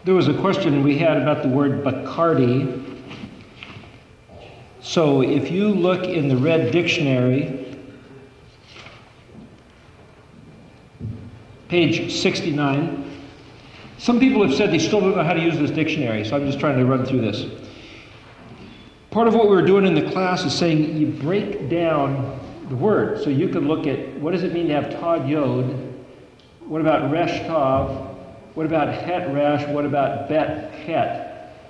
There was a question we had about the word Bacardi. So if you look in the Red Dictionary, page 69, some people have said they still don't know how to use this dictionary, so I'm just trying to run through this. Part of what we were doing in the class is saying you break down the word. So you could look at what does it mean to have Tod Yod? What about Resh Tav? What about Het Resh? What about Bet Het?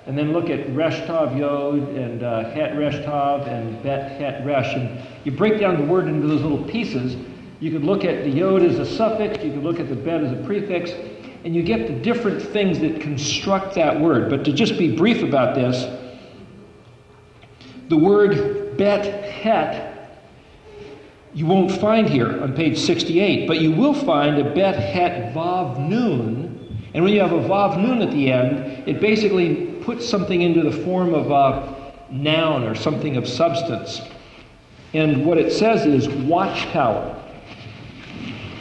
And then look at Resh Tav Yod and Het Resh Tav and Bet Het Resh. And you break down the word into those little pieces. You could look at the Yod as a suffix, you could look at the Bet as a prefix, and you get the different things that construct that word. But to just be brief about this, the word Bet Het you won't find here on page 68, but you will find a Bet Het Vav Nun. And when you have a Vav Nun at the end, it basically puts something into the form of a noun or something of substance. And what it says is watchtower.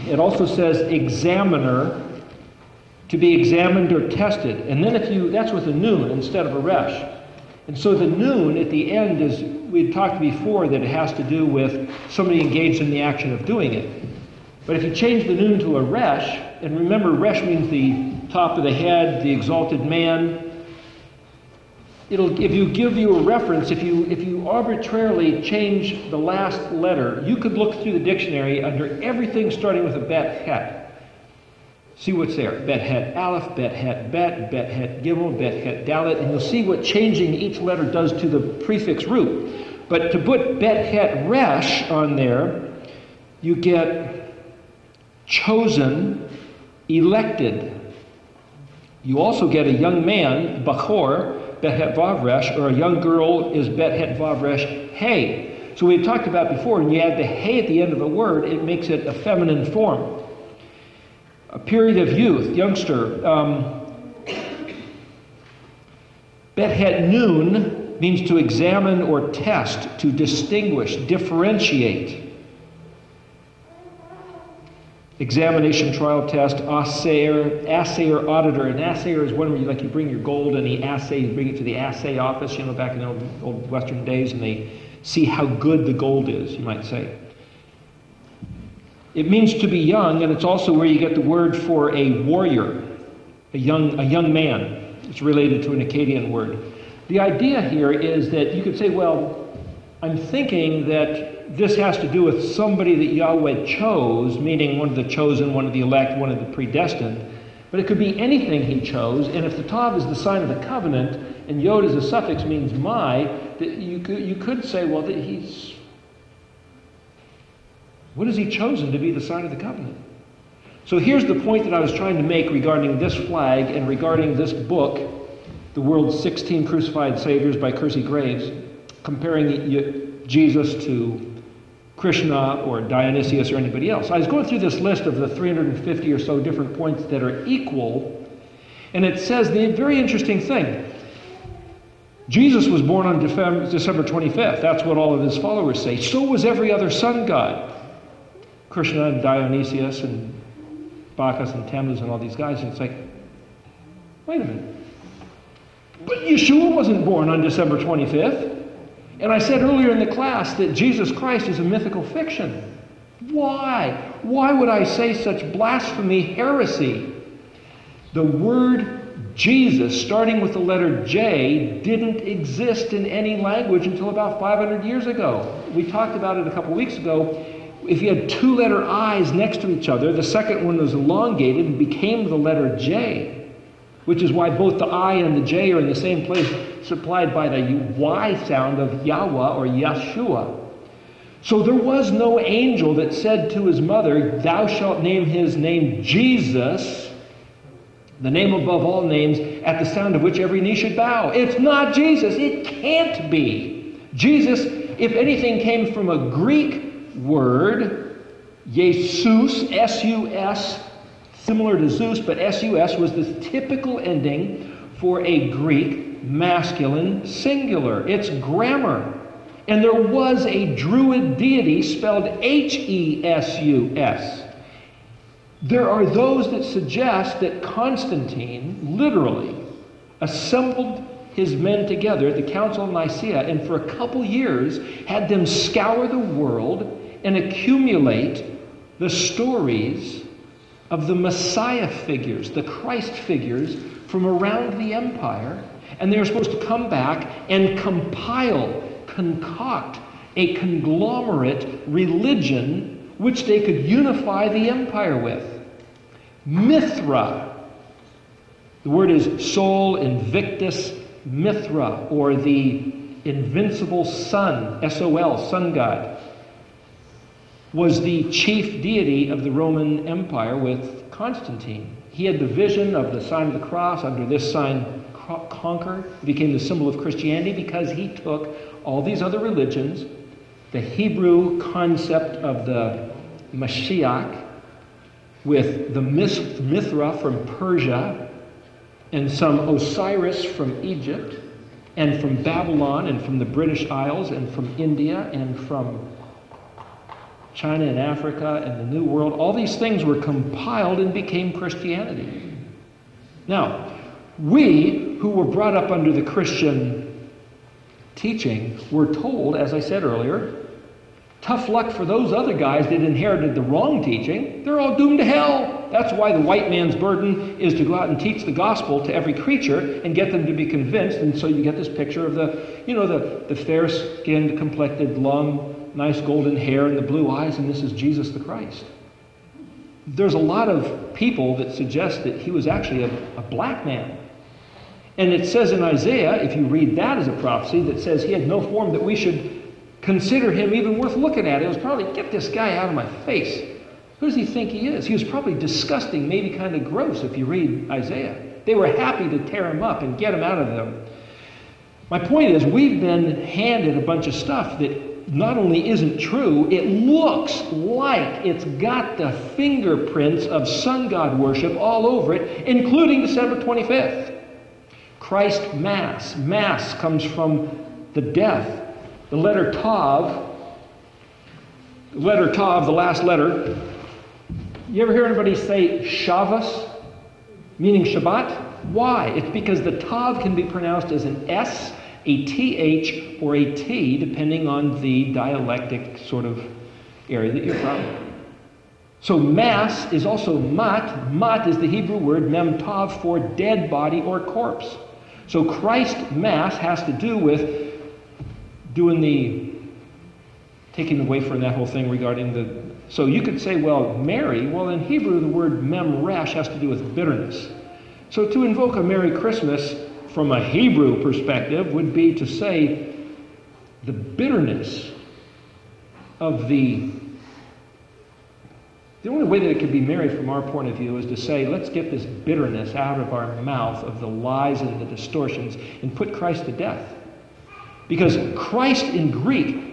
It also says examiner, to be examined or tested. And then that's with a nun instead of a resh. And so the nun at the end is, we'd talked before that it has to do with somebody engaged in the action of doing it. But if you change the nun to a resh, and remember resh means the top of the head, the exalted man, if you give you a reference, if you arbitrarily change the last letter, you could look through the dictionary under everything starting with a Bet Het. See what's there. Bet Het Aleph, Bet Het Bet, Bet Het Gimel, Bet Het Dalet, and you'll see what changing each letter does to the prefix root. But to put Bet Het Resh on there, you get chosen, elected. You also get a young man, Bachor, Bet Het Vav Resh, or a young girl is Bet Het Vav Resh, Hey. So we talked about before, when you add the Hey at the end of a word, it makes it a feminine form. A period of youth, youngster. Bet Het Nun means to examine or test, to distinguish, differentiate. Examination, trial, test, assayer, auditor. An assayer is one where you bring your gold and he assay, you bring it to the assay office, back in the old Western days, and they see how good the gold is, you might say. It means to be young, and it's also where you get the word for a warrior, a young man. It's related to an Akkadian word. The idea here is that you could say, well, I'm thinking that this has to do with somebody that Yahweh chose, meaning one of the chosen, one of the elect, one of the predestined. But it could be anything he chose, and if the Tav is the sign of the covenant, and Yod as a suffix means my, that you could say, well, that what has he chosen to be the sign of the covenant? So here's the point that I was trying to make regarding this flag and regarding this book, The World's 16 Crucified Saviors by Kersey Graves, comparing Jesus to Krishna or Dionysius or anybody else. I was going through this list of the 350 or so different points that are equal, and it says the very interesting thing. Jesus was born on December 25th. That's what all of his followers say. So was every other sun god. Krishna and Dionysius and Bacchus and Tammuz and all these guys. And it's like, wait a minute. But Yeshua wasn't born on December 25th. And I said earlier in the class that Jesus Christ is a mythical fiction. Why? Why would I say such blasphemy, heresy? The word Jesus, starting with the letter J, didn't exist in any language until about 500 years ago. We talked about it a couple weeks ago. If you had two letter I's next to each other, the second one was elongated and became the letter J, which is why both the I and the J are in the same place, supplied by the Y sound of Yahweh or Yeshua. So there was no angel that said to his mother, thou shalt name his name Jesus, the name above all names, at the sound of which every knee should bow. It's not Jesus. It can't be. Jesus, if anything, came from a Greek word, Jesus, S-U-S, similar to Zeus, but S-U-S was the typical ending for a Greek masculine singular. It's grammar. And there was a Druid deity spelled H-E-S-U-S. There are those that suggest that Constantine, literally, assembled his men together at the Council of Nicaea, and for a couple years had them scour the world and accumulate the stories of the Messiah figures, the Christ figures from around the empire, and they were supposed to come back and concoct a conglomerate religion which they could unify the empire with. Mithra. The word is Sol Invictus Mithra, or the invincible sun, S-O-L, sun god, was the chief deity of the Roman Empire with Constantine. He had the vision of the sign of the cross. Under this sign, conquer. It became the symbol of Christianity because he took all these other religions, the Hebrew concept of the Mashiach, with the Mithra from Persia, and some Osiris from Egypt, and from Babylon, and from the British Isles, and from India, and from China and Africa and the New World. All these things were compiled and became Christianity. Now, we who were brought up under the Christian teaching were told, as I said earlier, tough luck for those other guys that inherited the wrong teaching. They're all doomed to hell. That's why the white man's burden is to go out and teach the gospel to every creature and get them to be convinced. And so you get this picture of the fair-skinned, complected, long, nice golden hair and the blue eyes, and this is Jesus the Christ. There's a lot of people that suggest that he was actually a black man. And it says in Isaiah, if you read that as a prophecy, that says he had no form that we should consider him even worth looking at. It was probably, get this guy out of my face. Who does he think he is? He was probably disgusting, maybe kind of gross if you read Isaiah. They were happy to tear him up and get him out of them. My point is, we've been handed a bunch of stuff that not only isn't true, it looks like it's got the fingerprints of sun god worship all over it, including December 25th. Christ Mass. Mass comes from the death. The letter Tav, the last letter. You ever hear anybody say Shabbos, meaning Shabbat? Why? It's because the Tav can be pronounced as an S, a TH, or a T, depending on the dialectic sort of area that you're from. So Mass is also mat. Mat is the Hebrew word mem tav for dead body or corpse. So Christ Mass has to do with taking the wafer and that whole thing regarding the... So you could say, well, Mary, well, in Hebrew, the word memresh has to do with bitterness. So to invoke a Merry Christmas from a Hebrew perspective would be to say the bitterness of the only way that it could be merry from our point of view is to say, let's get this bitterness out of our mouth of the lies and the distortions and put Christ to death. Because Christ in Greek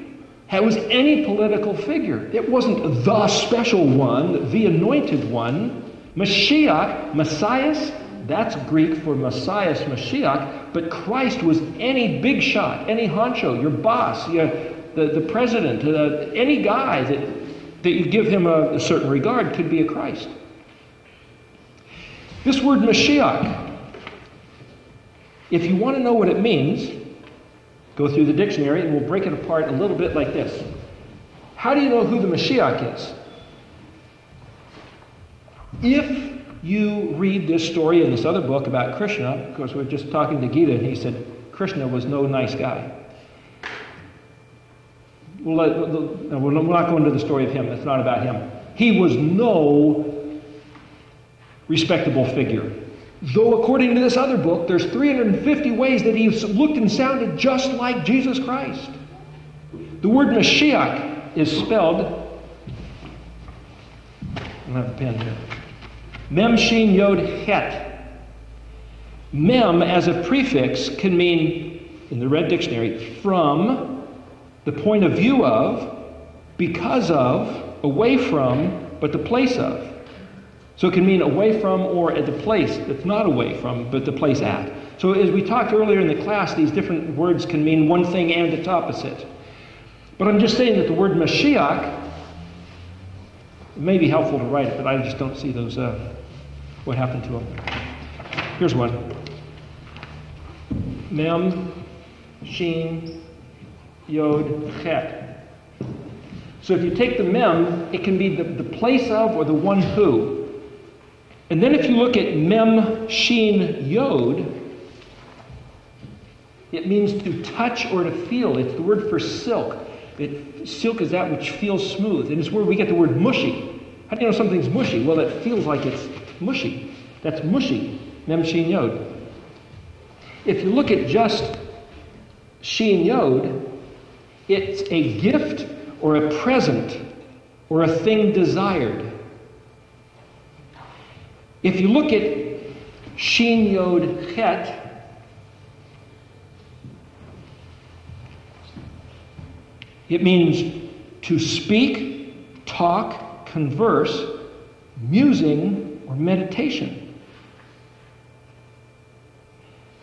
was any political figure. It wasn't the special one, the anointed one. Mashiach, Messias, that's Greek for Messias, Mashiach, but Christ was any big shot, any honcho, your boss, the president, any guy that you give him a certain regard could be a Christ. This word Mashiach, if you want to know what it means, go through the dictionary and we'll break it apart a little bit like this. How do you know who the Mashiach is? If you read this story in this other book about Krishna, of course we're just talking to Gita and he said Krishna was no nice guy. We're not going to the story of him. It's not about him. He was no respectable figure. Though according to this other book, there's 350 ways that he looked and sounded just like Jesus Christ. The word Mashiach is spelled, I don't have a pen here, Mem Shin Yod Het. Mem as a prefix can mean, in the Red Dictionary, from, the point of view of, because of, away from, but the place of. So it can mean away from or at the place that's not away from, but the place at. So as we talked earlier in the class, these different words can mean one thing and its opposite. But I'm just saying that the word Mashiach, it may be helpful to write it, but I just don't see those, what happened to them. Here's one. Mem, Shin, Yod, Chet. So if you take the Mem, it can be the place of or the one who. And then if you look at Mem, Shin, Yod, it means to touch or to feel. It's the word for silk. Silk is that which feels smooth. And it's where we get the word mushy. How do you know something's mushy? Well, it feels like it's mushy. That's mushy. Mem, Shin, Yod. If you look at just Shin, Yod, it's a gift or a present or a thing desired. If you look at Shin, Yod, Chet, it means to speak, talk, converse, musing, or meditation.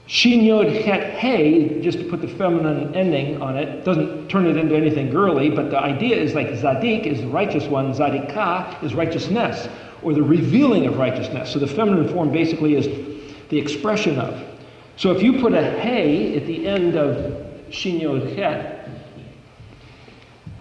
Shin, Yod, Het, Hey, just to put the feminine ending on it, doesn't turn it into anything girly, but the idea is like Zadik is the righteous one, Zadikah is righteousness, or the revealing of righteousness. So the feminine form basically is the expression of. So if you put a Hey at the end of Shin, Yod, Het,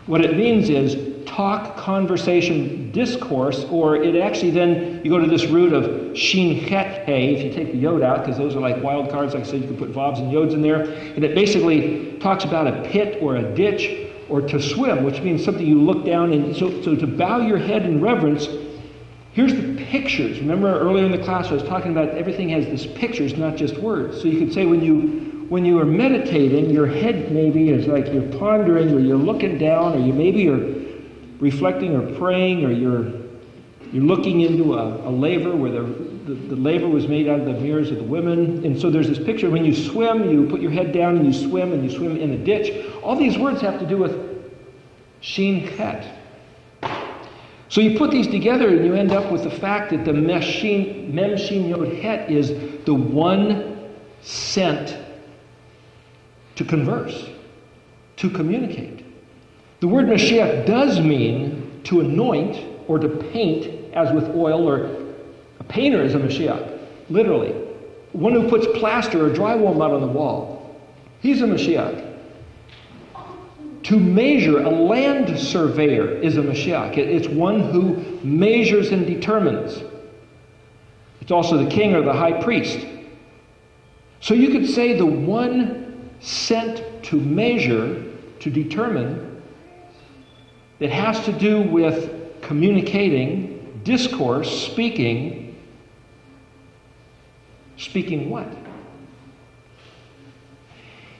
what it means is talk, conversation, discourse, or it actually then, you go to this root of Shin, Het, Hey, if you take the Yod out, because those are like wild cards, like I said, you can put Vavs and Yods in there, and it basically talks about a pit or a ditch, or to swim, which means something you look down, and so to bow your head in reverence. Here's the pictures. Remember earlier in the class I was talking about everything has these pictures, not just words. So you could say when you are meditating, your head maybe is like you're pondering, or you're looking down, or you're reflecting or praying, or you're looking into a laver where the laver was made out of the mirrors of the women. And so there's this picture. When you swim, you put your head down and you swim in a ditch. All these words have to do with Shin, Het. So you put these together and you end up with the fact that the Mem, Shin, Yod, Het is the one sent to converse, to communicate. The word Mashiach does mean to anoint or to paint as with oil, or a painter is a Mashiach, literally. One who puts plaster or drywall mud on the wall, he's a Mashiach. To measure, a land surveyor is a Mashiach. It's one who measures and determines. It's also the king or the high priest. So you could say the one sent to measure, to determine, that has to do with communicating, discourse, speaking. Speaking what?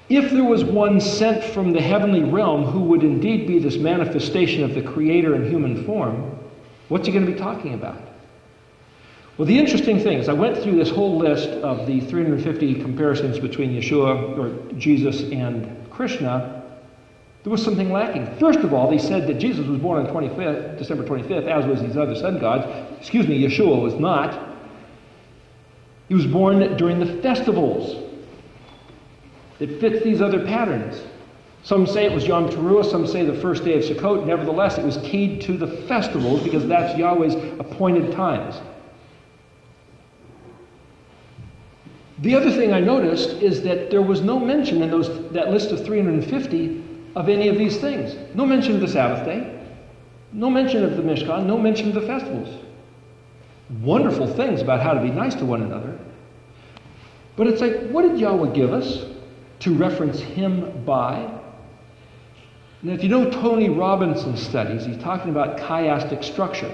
If there was one sent from the heavenly realm who would indeed be this manifestation of the Creator in human form, what's he going to be talking about? Well, the interesting thing is I went through this whole list of the 350 comparisons between Yeshua, or Jesus, and Krishna. There was something lacking. First of all, they said that Jesus was born on December 25th, as was these other sun gods. Excuse me, Yeshua was not. He was born during the festivals. It fits these other patterns. Some say it was Yom Teruah, some say the first day of Sukkot. Nevertheless, it was keyed to the festivals because that's Yahweh's appointed times. The other thing I noticed is that there was no mention in that list of 350 of any of these things. No mention of the Sabbath day, no mention of the Mishkan, no mention of the festivals. Wonderful things about how to be nice to one another. But it's like, what did Yahweh give us to reference him by? Now, if you know Tony Robinson's studies, he's talking about chiastic structure,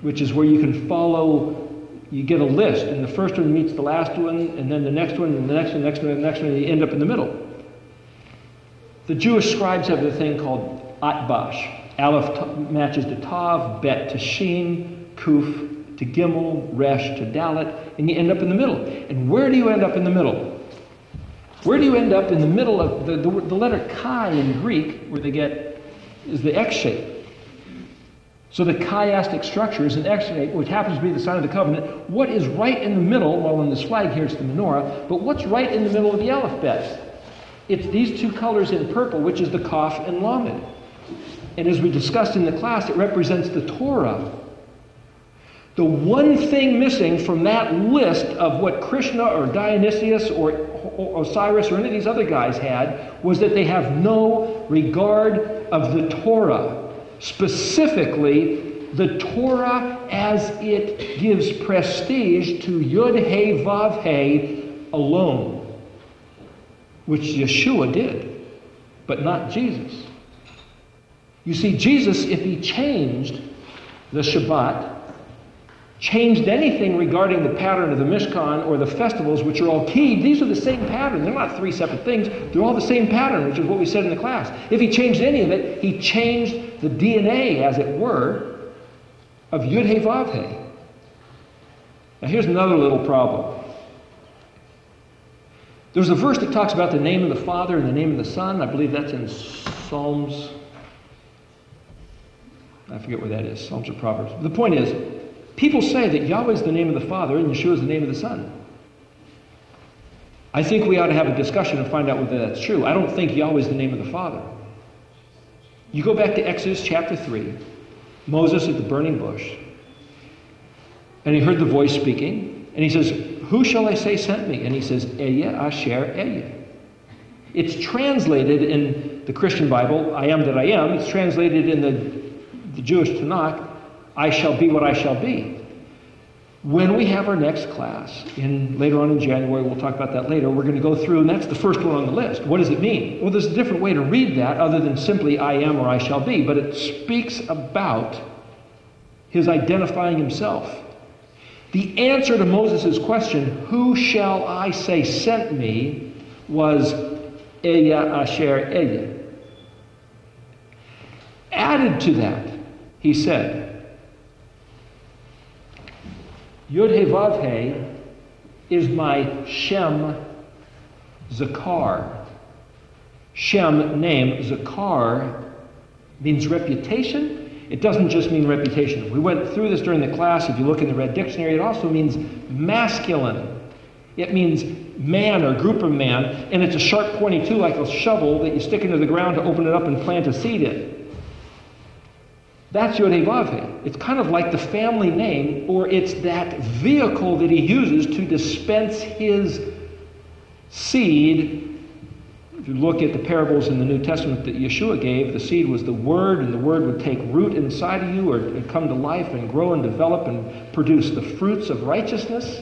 which is where you can follow, you get a list, and the first one meets the last one, and then the next one, and the next one, the next one, and the next one, and you end up in the middle. The Jewish scribes have a thing called Atbash. Aleph matches to Tav, Bet to Shin, Kuf to Gimel, Resh to Dalet, and you end up in the middle. And where do you end up in the middle? Where do you end up in the middle of the letter Chi in Greek, where they get, is the X shape. So the chiastic structure is an X shape, which happens to be the sign of the covenant. What is right in the middle, well, on this flag here it's the menorah, but what's right in the middle of the alphabet? It's these two colors in purple, which is the Kaf and Lamed. And as we discussed in the class, it represents the Torah. The one thing missing from that list of what Krishna or Dionysius or Osiris or any of these other guys had was that they have no regard of the Torah, specifically the Torah as it gives prestige to Yud He Vav He alone, which Yeshua did, but not Jesus. You see, Jesus, if he changed the Shabbat, changed anything regarding the pattern of the Mishkan or the festivals, which are all key, these are the same pattern. They're not three separate things. They're all the same pattern, which is what we said in the class. If he changed any of it, he changed the DNA, as it were, of Yud He Vav He. Now here's another little problem. There's a verse that talks about the name of the Father and the name of the Son. I believe that's in Psalms. I forget where that is. Psalms or Proverbs. The point is, people say that Yahweh is the name of the Father and Yeshua is the name of the Son. I think we ought to have a discussion and find out whether that's true. I don't think Yahweh is the name of the Father. You go back to Exodus chapter 3, Moses at the burning bush, and he heard the voice speaking, and he says, "Who shall I say sent me?" And he says, "Ehyeh Asher Ehyeh." It's translated in the Christian Bible, "I am that I am." It's translated in the Jewish Tanakh, "I shall be what I shall be." When we have our next class, later on in January, we'll talk about that later, we're going to go through, and that's the first one on the list. What does it mean? Well, there's a different way to read that other than simply "I am" or "I shall be," but it speaks about his identifying himself. The answer to Moses' question, "Who shall I say sent me?" was "Ehyeh Asher Ehyeh." Added to that, he said, Yud He Vav He is my Shem Zakar. Shem, name. Zakar means reputation. It doesn't just mean reputation. We went through this during the class. If you look in the Red Dictionary, it also means masculine. It means man or group of man, and it's a sharp pointy tool like a shovel that you stick into the ground to open it up and plant a seed in. That's Yod He Vav He. It's kind of like the family name, or it's that vehicle that he uses to dispense his seed. If you look at the parables in the New Testament that Yeshua gave, the seed was the Word, and the Word would take root inside of you, or it'd come to life and grow and develop and produce the fruits of righteousness.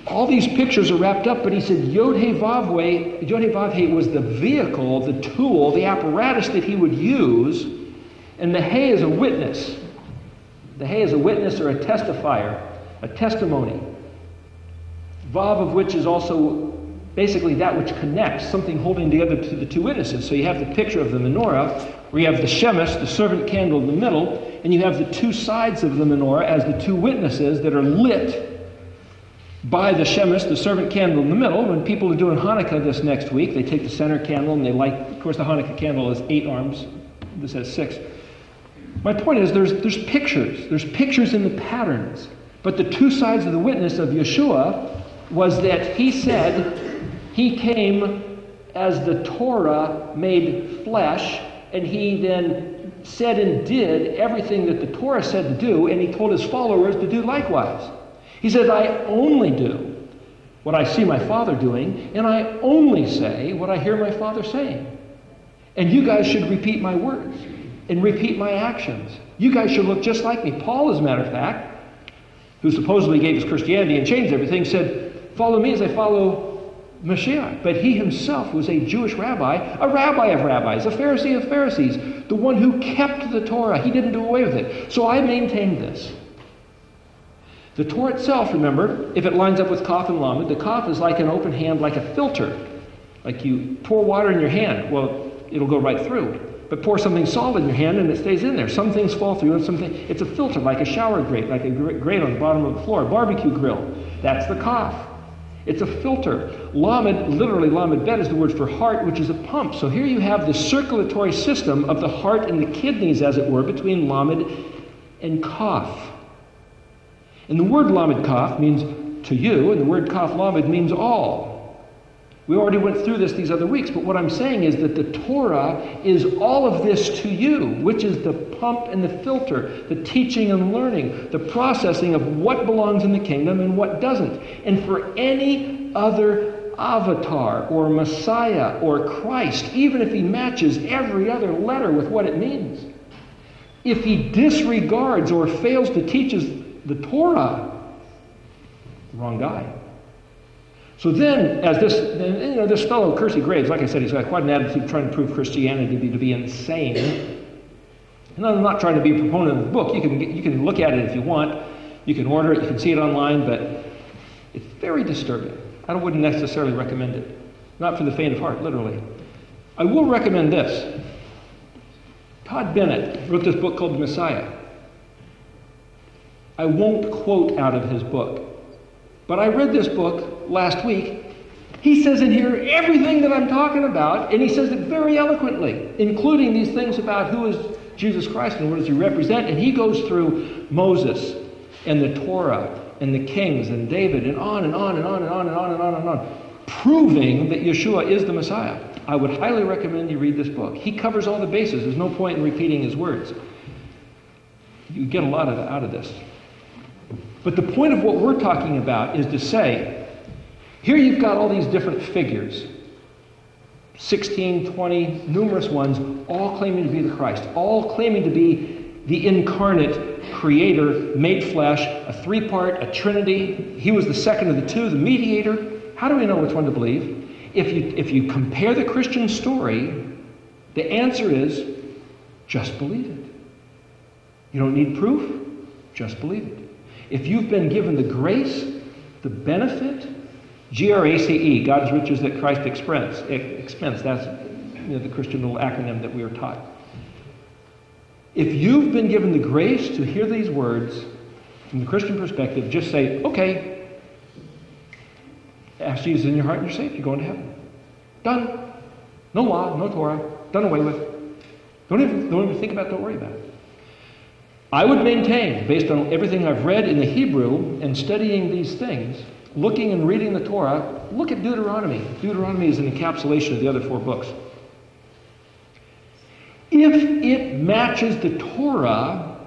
All these pictures are wrapped up, but he said Yod He Vav He was the vehicle, the tool, the apparatus that he would use. And the He is a witness. The He is a witness or a testifier, a testimony. Vav of which is also basically that which connects, something holding together to the two witnesses. So you have the picture of the menorah, where you have the shemesh, the servant candle in the middle, and you have the two sides of the menorah as the two witnesses that are lit by the shemesh, the servant candle in the middle. When people are doing Hanukkah this next week, they take the center candle and they light, of course the Hanukkah candle has 8 arms. This has 6. My point is there's pictures. There's pictures in the patterns. But the two sides of the witness of Yeshua was that he said he came as the Torah made flesh, and he then said and did everything that the Torah said to do, and he told his followers to do likewise. He said, "I only do what I see my Father doing, and I only say what I hear my Father saying. And you guys should repeat my words and repeat my actions. You guys should look just like me." Paul, as a matter of fact, who supposedly gave us Christianity and changed everything, said, "Follow me as I follow Mashiach." But he himself was a Jewish rabbi of rabbis, a Pharisee of Pharisees, the one who kept the Torah. He didn't do away with it. So I maintain this. The Torah itself, remember, if it lines up with Kaf and Lamed, the Kaf is like an open hand, like a filter. Like you pour water in your hand, well, it'll go right through. But pour something solid in your hand and it stays in there. Some things fall through and it's a filter, like a shower grate, like a grate on the bottom of the floor, a barbecue grill. That's the Kaf. It's a filter. Lamed, literally Lamed Bet is the word for heart, which is a pump. So here you have the circulatory system of the heart and the kidneys, as it were, between Lamed and Kaf. And the word Lamed Kaf means to you, and the word Kaf Lamed means all. We already went through these other weeks, but what I'm saying is that the Torah is all of this to you, which is the pump and the filter, the teaching and learning, the processing of what belongs in the kingdom and what doesn't. And for any other avatar or Messiah or Christ, even if he matches every other letter with what it means. If he disregards or fails to teach us the Torah, the wrong guy. So then, as this fellow Kersey Graves, like I said, he's got quite an attitude trying to prove Christianity to be insane. And I'm not trying to be a proponent of the book. You can look at it if you want. You can order it. You can see it online, but it's very disturbing. I wouldn't necessarily recommend it. Not for the faint of heart, literally. I will recommend this. Todd Bennett wrote this book called The Messiah. I won't quote out of his book, but I read this book last week. He says in here everything that I'm talking about, and he says it very eloquently, including these things about who is Jesus Christ and what does he represent. And he goes through Moses and the Torah and the kings and David and on and on and on and on and on and on and on, proving that Yeshua is the Messiah. I would highly recommend you read this book. He covers all the bases. There's no point in repeating his words. You get a lot out of this. But the point of what we're talking about is to say, here you've got all these different figures, 16, 20, numerous ones, all claiming to be the Christ, all claiming to be the incarnate creator, made flesh, a three-part, a trinity. He was the second of the two, the mediator. How do we know which one to believe? If you compare the Christian story, the answer is just believe it. You don't need proof, just believe it. If you've been given the grace, the benefit, G-R-A-C-E, God's riches that Christ expense, that's the Christian little acronym that we are taught. If you've been given the grace to hear these words from the Christian perspective, just say, okay, ask Jesus in your heart and you're saved. You're going to heaven. Done. No law, no Torah. Done away with. Don't even think about it. Don't worry about it. I would maintain, based on everything I've read in the Hebrew and studying these things, looking and reading the Torah, look at Deuteronomy. Deuteronomy is an encapsulation of the other four books. If it matches the Torah,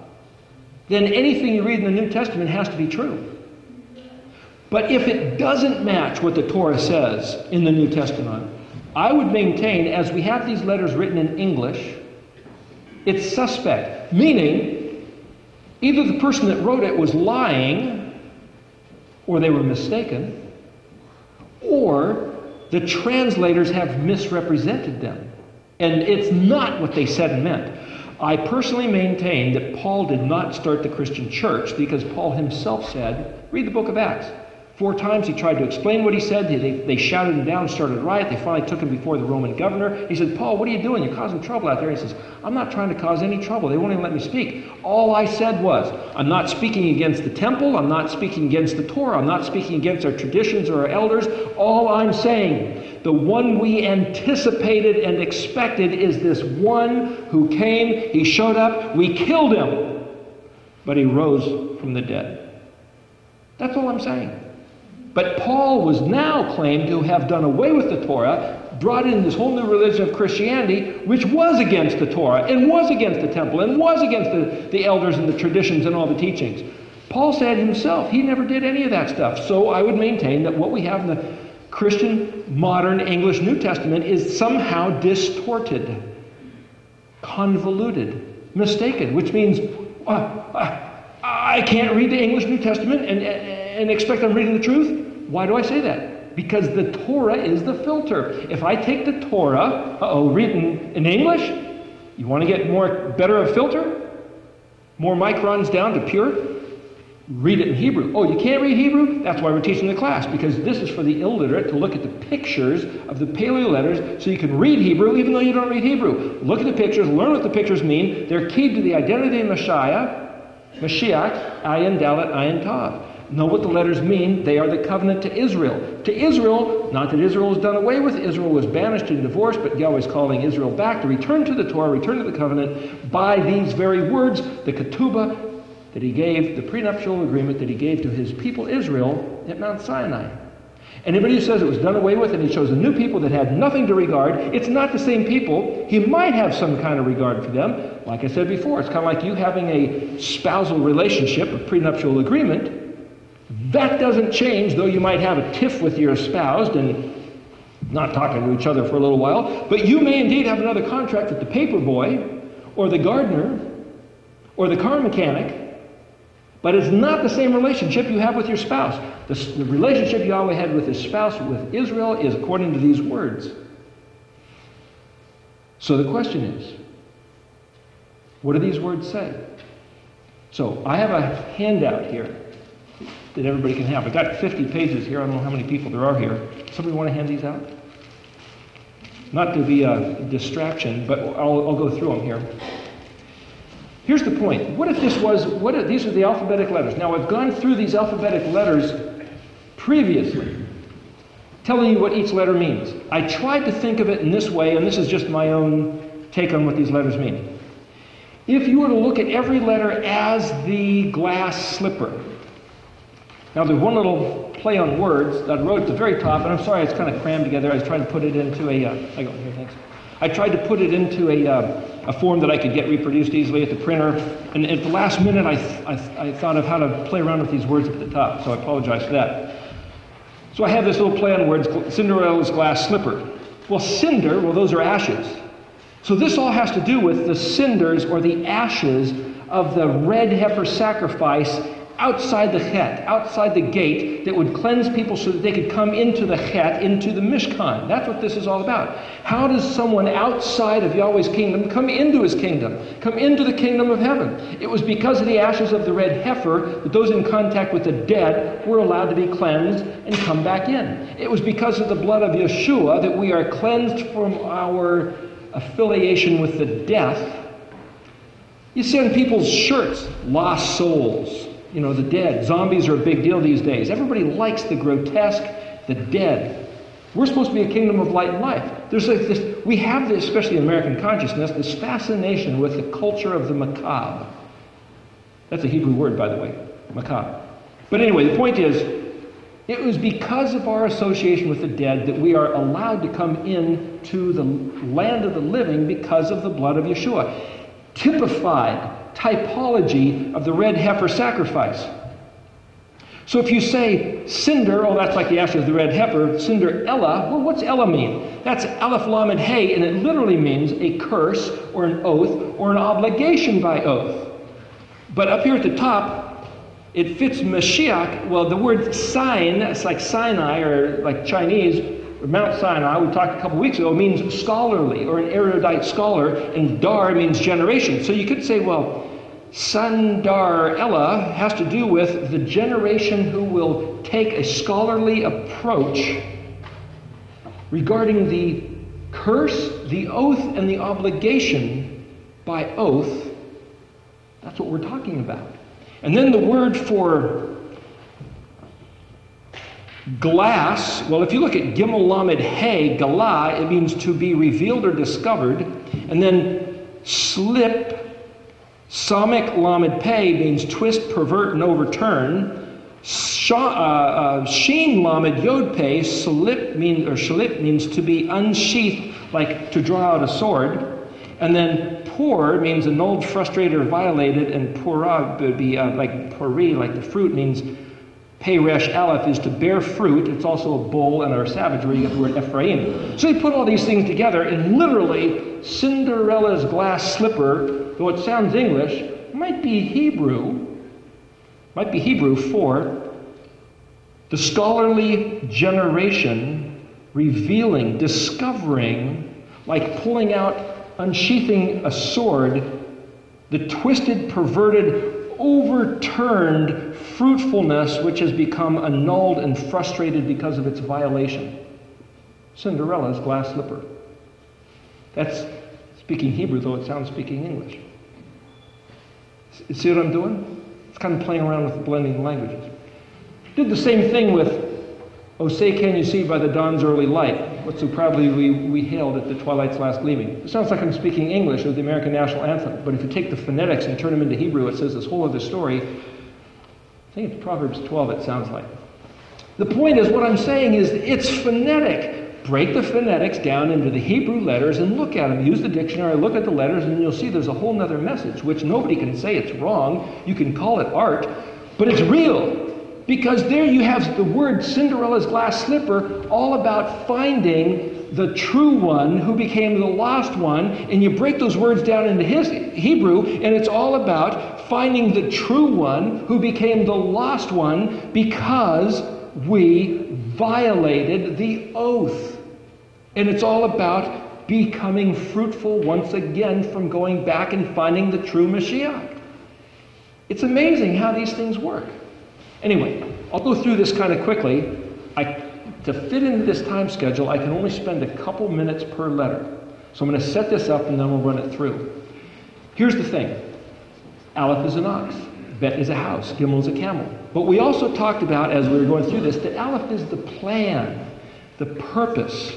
then anything you read in the New Testament has to be true. But if it doesn't match what the Torah says in the New Testament, I would maintain, as we have these letters written in English, it's suspect. Meaning, either the person that wrote it was lying, or they were mistaken, or the translators have misrepresented them. And it's not what they said and meant. I personally maintain that Paul did not start the Christian church because Paul himself said, read the book of Acts. 4 times he tried to explain what he said. They shouted him down, started a riot. They finally took him before the Roman governor. He said, Paul, what are you doing? You're causing trouble out there. He says, I'm not trying to cause any trouble. They won't even let me speak. All I said was, I'm not speaking against the temple. I'm not speaking against the Torah. I'm not speaking against our traditions or our elders. All I'm saying, the one we anticipated and expected is this one who came. He showed up. We killed him. But he rose from the dead. That's all I'm saying. But Paul was now claimed to have done away with the Torah, brought in this whole new religion of Christianity, which was against the Torah, and was against the temple, and was against the elders and the traditions and all the teachings. Paul said himself, he never did any of that stuff. So I would maintain that what we have in the Christian, modern, English New Testament is somehow distorted, convoluted, mistaken, which means I can't read the English New Testament and expect I'm reading the truth. Why do I say that? Because the Torah is the filter. If I take the Torah, written in English, you want to get better of filter? More microns down to pure? Read it in Hebrew. Oh, you can't read Hebrew? That's why we're teaching the class, because this is for the illiterate to look at the pictures of the Paleo letters so you can read Hebrew even though you don't read Hebrew. Look at the pictures, learn what the pictures mean. They're keyed to the identity of Mashiach, Ayin Dalet, Ayin Tav. Know what the letters mean. They are the covenant to Israel. To Israel, not that Israel was done away with. Israel was banished and divorced, but Yahweh's calling Israel back to return to the Torah, return to the covenant by these very words, the ketubah that he gave, the prenuptial agreement that he gave to his people Israel at Mount Sinai. Anybody who says it was done away with and he chose a new people that had nothing to regard, it's not the same people. He might have some kind of regard for them. Like I said before, it's kind of like you having a spousal relationship, a prenuptial agreement. That doesn't change, though you might have a tiff with your espoused and not talking to each other for a little while, but you may indeed have another contract with the paper boy, or the gardener, or the car mechanic, but it's not the same relationship you have with your spouse. The relationship Yahweh had with his spouse, with Israel, is according to these words. So the question is, what do these words say? So I have a handout here that everybody can have. I've got 50 pages here. I don't know how many people there are here. Somebody want to hand these out? Not to be a distraction, but I'll go through them here. Here's the point. What if this was, these are the alphabetic letters. Now, I've gone through these alphabetic letters previously, telling you what each letter means. I tried to think of it in this way, and this is just my own take on what these letters mean. If you were to look at every letter as the glass slipper. Now, there's one little play on words that I wrote at the very top, and I'm sorry it's kind of crammed together. I was trying to put it into I tried to put it into a form that I could get reproduced easily at the printer, and at the last minute I thought of how to play around with these words at the top, so I apologize for that. So I have this little play on words, Cinderella's glass slipper. Well, cinder, well, those are ashes. So this all has to do with the cinders or the ashes of the red heifer sacrifice outside the chet, outside the gate, that would cleanse people so that they could come into the chet, into the Mishkan. That's what this is all about. How does someone outside of Yahweh's kingdom come into his kingdom, come into the kingdom of heaven? It was because of the ashes of the red heifer that those in contact with the dead were allowed to be cleansed and come back in. It was because of the blood of Yeshua that we are cleansed from our affiliation with the death. You see on people's shirts, lost souls. You know, the dead. Zombies are a big deal these days. Everybody likes the grotesque, the dead. We're supposed to be a kingdom of light and life. There's like this, we have this, especially in American consciousness, this fascination with the culture of the macabre. That's a Hebrew word, by the way, macabre. But anyway, the point is, it was because of our association with the dead that we are allowed to come in to the land of the living because of the blood of Yeshua. Typified typology of the red heifer sacrifice. So if you say cinder, oh, that's like the ashes of the red heifer, Cinderella, well, what's Ella mean? That's Aleph Lamed Hey, and it literally means a curse or an oath or an obligation by oath. But up here at the top, it fits Mashiach. Well, the word sign, it's like Sinai or like Chinese, or Mount Sinai, we talked a couple weeks ago, means scholarly or an erudite scholar, and dar means generation. So you could say, well, Sandar Ella has to do with the generation who will take a scholarly approach regarding the curse, the oath, and the obligation by oath. That's what we're talking about. And then the word for glass, well, if you look at Gimel Lamed Hey, Galah, it means to be revealed or discovered. And then slip, Samik Lamed Pei means twist, pervert, and overturn. Sheen Lamed Yod Pei, Shalip means to be unsheathed, like to draw out a sword. And then Por means annulled, frustrated, or violated, and Pura would be like Puri, like the fruit, means Pei Resh Aleph is to bear fruit. It's also a bull, and our savagery, you get the word Ephraim. So you put all these things together, and literally, Cinderella's glass slipper, though it sounds English, might be Hebrew for the scholarly generation revealing, discovering, like pulling out, unsheathing a sword, the twisted, perverted, overturned fruitfulness which has become annulled and frustrated because of its violation. Cinderella's glass slipper. That's speaking Hebrew, though it sounds speaking English. See what I'm doing? It's kind of playing around with blending languages. Did the same thing with "Oh, say can you see by the dawn's early light, what so proudly we hailed at the twilight's last gleaming." It sounds like I'm speaking English or the American national anthem, but if you take the phonetics and turn them into Hebrew, it says this whole other story. I think it's Proverbs 12 it sounds like. The point is, what I'm saying is, it's phonetic. Break the phonetics down into the Hebrew letters and look at them. Use the dictionary, look at the letters, and you'll see there's a whole nother message, which nobody can say it's wrong. You can call it art, but it's real. Because there you have the word Cinderella's glass slipper, all about finding the true one who became the lost one. And you break those words down into his Hebrew, and it's all about finding the true one who became the lost one because we violated the oath. And it's all about becoming fruitful once again from going back and finding the true Mashiach. It's amazing how these things work. Anyway, I'll go through this kind of quickly. To fit into this time schedule, I can only spend a couple minutes per letter. So I'm going to set this up and then we'll run it through. Here's the thing. Aleph is an ox. Bet is a house. Gimel is a camel. But we also talked about, as we were going through this, that Aleph is the plan, the purpose.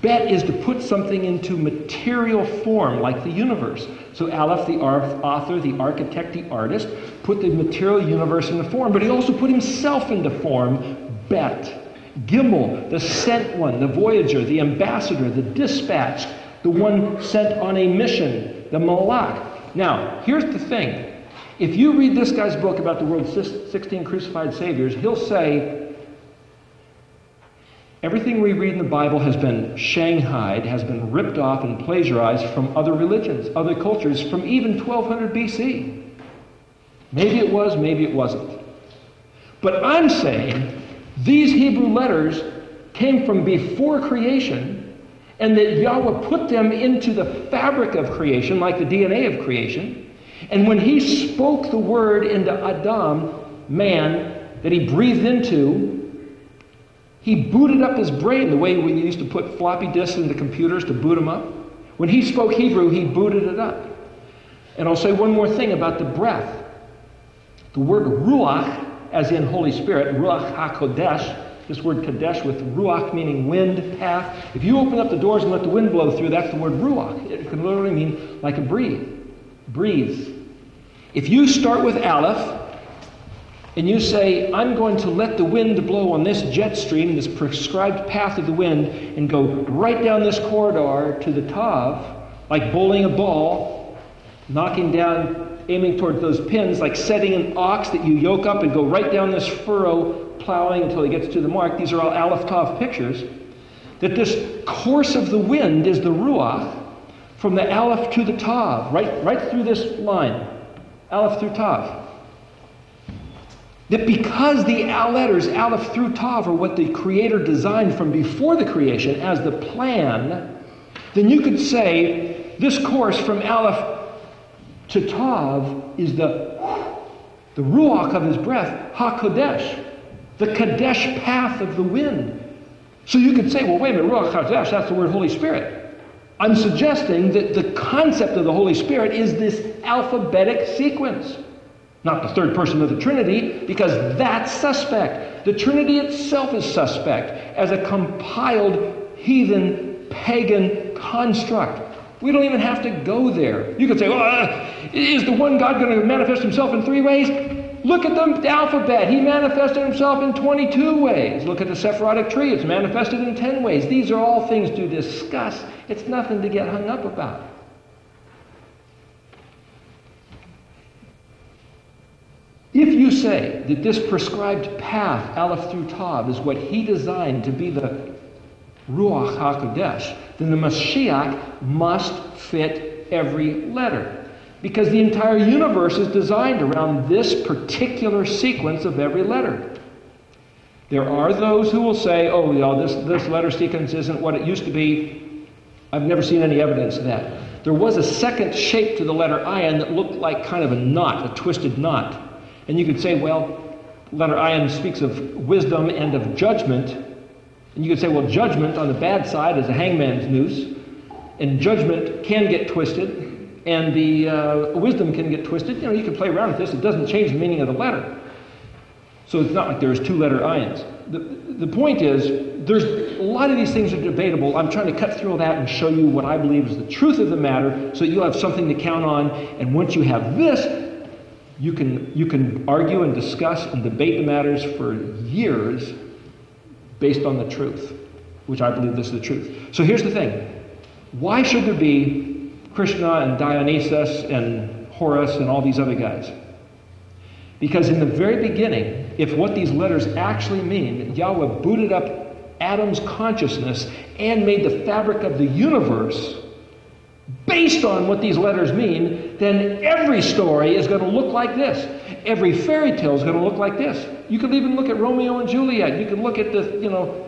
Bet is to put something into material form, like the universe. So Aleph, the author, the architect, the artist, put the material universe into form, but he also put himself into form. Bet. Gimel, the sent one, the voyager, the ambassador, the dispatched, the one sent on a mission, the malach. Now, here's the thing. If you read this guy's book about the world's 16 crucified saviors, he'll say, everything we read in the Bible has been shanghaied, has been ripped off and plagiarized from other religions, other cultures, from even 1200 BC. Maybe it was, maybe it wasn't. But I'm saying these Hebrew letters came from before creation, and that Yahweh put them into the fabric of creation, like the DNA of creation. And when he spoke the word into Adam, man, that he breathed into, he booted up his brain the way we used to put floppy disks into computers to boot them up. When he spoke Hebrew, he booted it up. And I'll say one more thing about the breath. The word ruach, as in Holy Spirit, ruach hakodesh, this word kadesh with ruach meaning wind, path. If you open up the doors and let the wind blow through, that's the word ruach. It can literally mean like a breeze. If you start with Aleph, and you say, I'm going to let the wind blow on this jet stream, this prescribed path of the wind, and go right down this corridor to the Tav, like bowling a ball, knocking down, aiming towards those pins, like setting an ox that you yoke up and go right down this furrow, plowing until he gets to the mark. These are all Aleph Tav pictures. That this course of the wind is the Ruach, from the Aleph to the Tav, right through this line, Aleph through Tav. That because the letters Aleph through Tav are what the Creator designed from before the creation as the plan, then you could say this course from Aleph to Tav is the Ruach of his breath, HaKodesh, the Kadesh path of the wind. So you could say, well, wait a minute, Ruach HaKodesh, that's the word Holy Spirit. I'm suggesting that the concept of the Holy Spirit is this alphabetic sequence. Not the third person of the Trinity, because that's suspect. The Trinity itself is suspect as a compiled heathen, pagan construct. We don't even have to go there. You could say, well, is the one God going to manifest himself in 3 ways? Look at the alphabet. He manifested himself in 22 ways. Look at the Sephirotic tree. It's manifested in 10 ways. These are all things to discuss. It's nothing to get hung up about. If you say that this prescribed path, Aleph through Tav, is what he designed to be the Ruach HaKodesh, then the Mashiach must fit every letter. Because the entire universe is designed around this particular sequence of every letter. There are those who will say, oh, this letter sequence isn't what it used to be. I've never seen any evidence of that. There was a second shape to the letter Ayin that looked like kind of a knot, a twisted knot. And you could say, well, letter Ayin speaks of wisdom and of judgment. And you could say, well, judgment on the bad side is a hangman's noose. And judgment can get twisted. And the wisdom can get twisted. You can play around with this. It doesn't change the meaning of the letter. So it's not like there's 2 letter Ayins. The point is, there's a lot of these things are debatable. I'm trying to cut through all that and show you what I believe is the truth of the matter, so you'll have something to count on. And once you have this, you can argue and discuss and debate the matters for years based on the truth, which I believe this is the truth. So here's the thing. Why should there be Krishna and Dionysus and Horus and all these other guys? Because in the very beginning, if what these letters actually mean, Yahweh booted up Adam's consciousness and made the fabric of the universe based on what these letters mean, then every story is going to look like this. Every fairy tale is going to look like this. You could even look at Romeo and Juliet. You could look at the,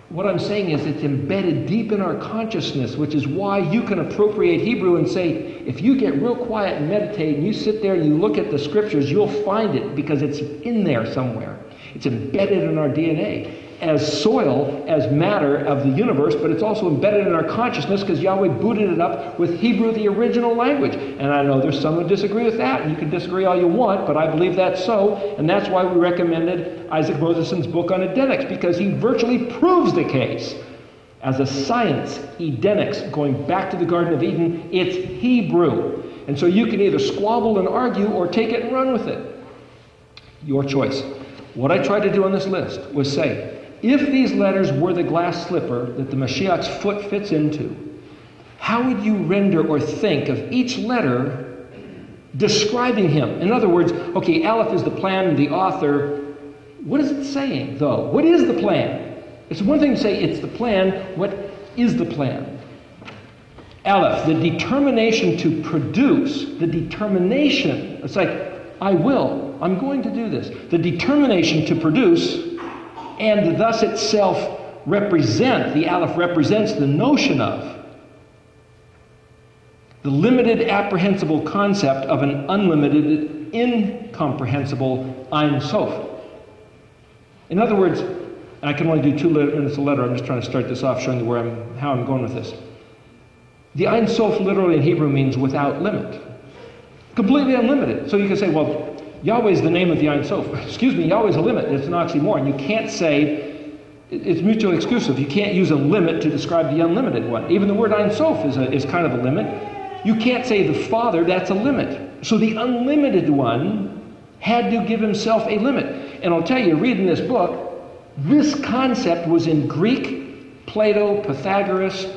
what I'm saying is it's embedded deep in our consciousness, which is why you can appropriate Hebrew and say, if you get real quiet and meditate and you sit there and you look at the scriptures, you'll find it because it's in there somewhere. It's embedded in our DNA as soil, as matter of the universe, but it's also embedded in our consciousness because Yahweh booted it up with Hebrew, the original language. And I know there's some who disagree with that, and you can disagree all you want, but I believe that's so, and that's why we recommended Isaac Moseson's book on Edenics, because he virtually proves the case. As a science, Edenics, going back to the Garden of Eden, it's Hebrew. And so you can either squabble and argue or take it and run with it. Your choice. What I tried to do on this list was say, if these letters were the glass slipper that the Mashiach's foot fits into, how would you render or think of each letter describing him? In other words, okay, Aleph is the plan, the author. What is it saying, though? What is the plan? It's one thing to say it's the plan. What is the plan? Aleph, the determination to produce, the determination. It's like, I will. I'm going to do this. The determination to produce, and thus itself represent, the Aleph represents the notion of the limited apprehensible concept of an unlimited, incomprehensible Ein Sof. In other words, and I can only do 2 minutes a letter, I'm just trying to start this off showing you how I'm going with this. The Ein Sof literally in Hebrew means without limit. Completely unlimited. So you can say, well, Yahweh is the name of the Ein Sof. Excuse me, Yahweh is a limit. It's an oxymoron. You can't say, it's mutually exclusive. You can't use a limit to describe the unlimited one. Even the word Ein Sof is kind of a limit. You can't say the Father, that's a limit. So the unlimited one had to give himself a limit. And I'll tell you, reading this book, this concept was in Greek, Plato, Pythagoras,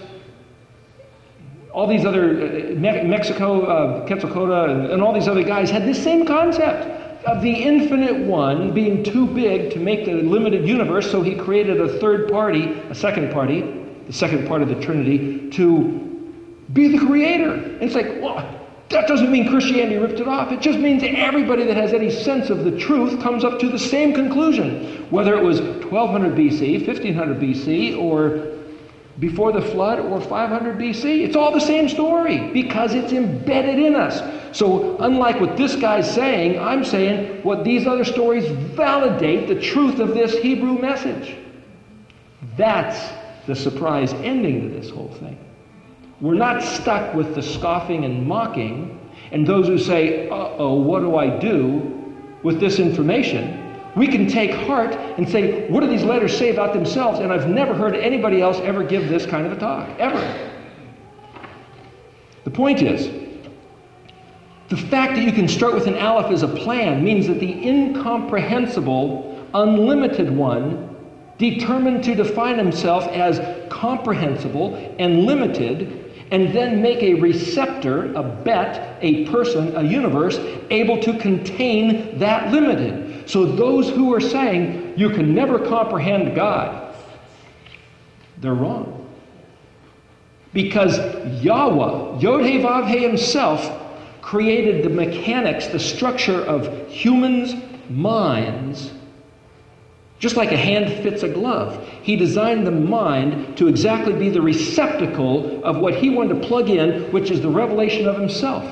all these other, Mexico, Quetzalcoatl, and all these other guys had this same concept of the infinite one being too big to make the limited universe, so he created a third party, a second party, the second part of the Trinity, to be the creator. And it's like, well, that doesn't mean Christianity ripped it off. It just means everybody that has any sense of the truth comes up to the same conclusion, whether it was 1200 BC, 1500 BC, or before the flood, or 500 BC. It's all the same story because it's embedded in us. So unlike what this guy's saying, I'm saying what these other stories validate the truth of this Hebrew message. That's the surprise ending to this whole thing. We're not stuck with the scoffing and mocking and those who say, uh-oh, what do I do with this information? We can take heart and say, what do these letters say about themselves? And I've never heard anybody else ever give this kind of a talk, ever. The point is, the fact that you can start with an Aleph as a plan means that the incomprehensible, unlimited one, determined to define himself as comprehensible and limited, and then make a receptor, a bet, a person, a universe, able to contain that limited. So those who are saying you can never comprehend God, they're wrong. Because Yahweh, Yod-Heh-Vav-Heh himself, created the mechanics, the structure of humans' minds, just like a hand fits a glove. He designed the mind to exactly be the receptacle of what he wanted to plug in, which is the revelation of himself.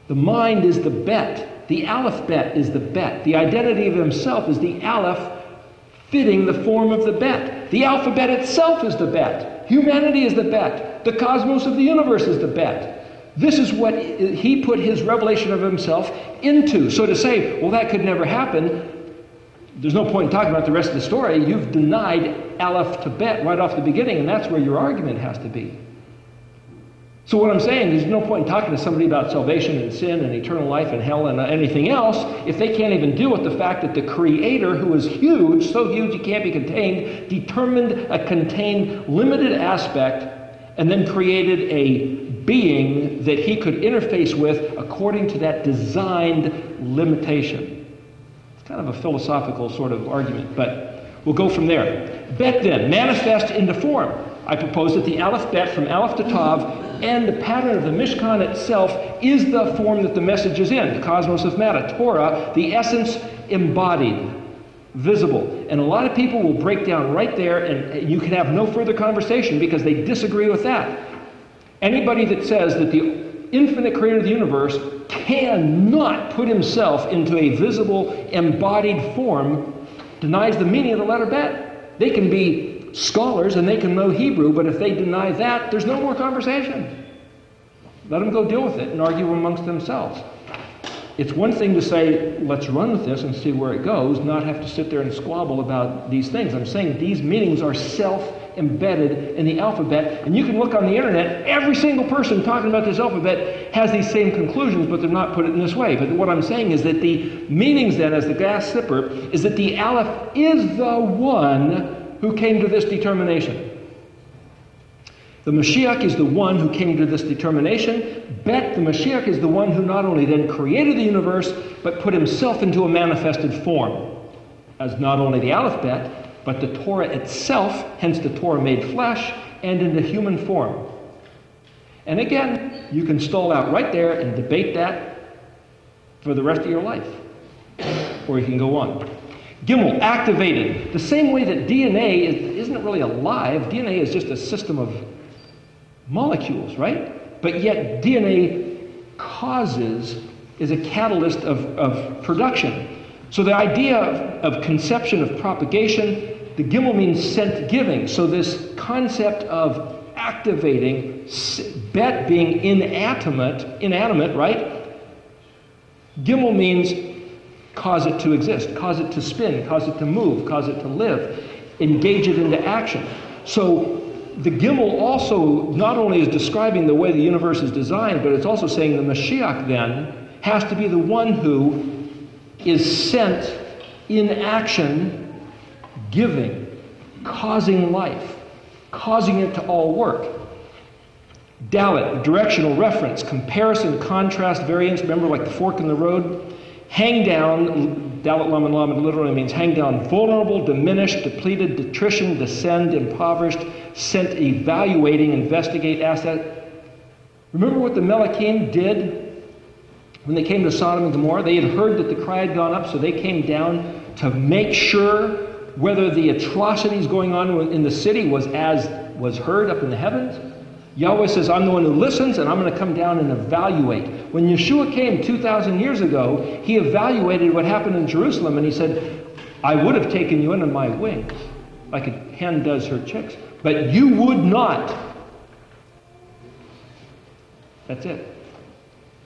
The mind is the bet. The Aleph bet is the bet. The identity of himself is the Aleph fitting the form of the bet. The alphabet itself is the bet. Humanity is the bet. The cosmos of the universe is the bet. This is what he put his revelation of himself into. So to say, well, that could never happen, there's no point in talking about the rest of the story. You've denied Aleph to bet right off the beginning, and that's where your argument has to be. So what I'm saying is there's no point in talking to somebody about salvation and sin and eternal life and hell and anything else if they can't even deal with the fact that the Creator, who is huge, so huge he can't be contained, determined a contained limited aspect and then created a being that he could interface with according to that designed limitation. It's kind of a philosophical sort of argument, but we'll go from there. Bet then, manifest into form. I propose that the Aleph Bet from Aleph to Tav and the pattern of the Mishkan itself is the form that the message is in, the cosmos of matter, Torah, the essence embodied, visible. And a lot of people will break down right there, and you can have no further conversation because they disagree with that. Anybody that says that the infinite creator of the universe cannot put himself into a visible, embodied form denies the meaning of the letter Bet. They can be scholars and they can know Hebrew, but if they deny that, there's no more conversation. Let them go deal with it and argue amongst themselves. It's one thing to say, let's run with this and see where it goes, not have to sit there and squabble about these things. I'm saying these meanings are self-embedded in the alphabet, and you can look on the internet, every single person talking about this alphabet has these same conclusions, but they're not put it in this way. But what I'm saying is that the meanings then, as the gas sipper, is that the Aleph is the one who came to this determination. The Mashiach is the one who came to this determination. Bet, the Mashiach is the one who not only then created the universe, but put himself into a manifested form. As not only the Aleph Bet, but the Torah itself, hence the Torah made flesh, and in the human form. And again, you can stall out right there and debate that for the rest of your life. Or you can go on. Gimel, activated. The same way that DNA isn't really alive. DNA is just a system of molecules, right? But yet DNA is a catalyst of production. So the idea of conception of propagation, the Gimel means sent giving. So this concept of activating, Bet being inanimate, right? Gimel means cause it to exist, cause it to spin, cause it to move, cause it to live, engage it into action. So the Gimel also not only is describing the way the universe is designed, but it's also saying the Mashiach then has to be the one who is sent in action, giving, causing life, causing it to all work. Dalet, directional reference, comparison, contrast, variance, remember like the fork in the road? Hang down, Dalet Lamed Lamed literally means hang down, vulnerable, diminished, depleted, detrition, descend, impoverished, sent, evaluating, investigate, asset. Remember what the Melachim did when they came to Sodom and Gomorrah? They had heard that the cry had gone up, so they came down to make sure whether the atrocities going on in the city was as was heard up in the heavens. Yahweh says, I'm the one who listens, and I'm going to come down and evaluate. When Yeshua came 2,000 years ago, he evaluated what happened in Jerusalem, and he said, I would have taken you under my wings, like a hen does her chicks, but you would not. That's it.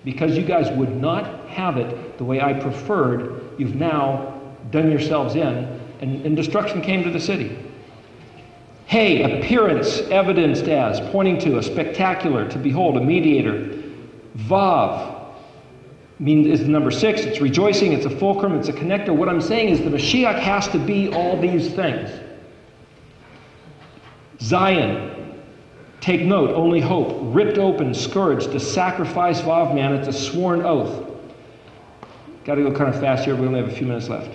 Because you guys would not have it the way I preferred, you've now done yourselves in, and destruction came to the city. Hey, appearance, evidenced as, pointing to, a spectacular, to behold, a mediator. Vav is number 6. It's rejoicing, it's a fulcrum, it's a connector. What I'm saying is the Mashiach has to be all these things. Zion, take note, only hope, ripped open, scourged, the sacrifice Vav man, it's a sworn oath. Got to go kind of fast here, we only have a few minutes left.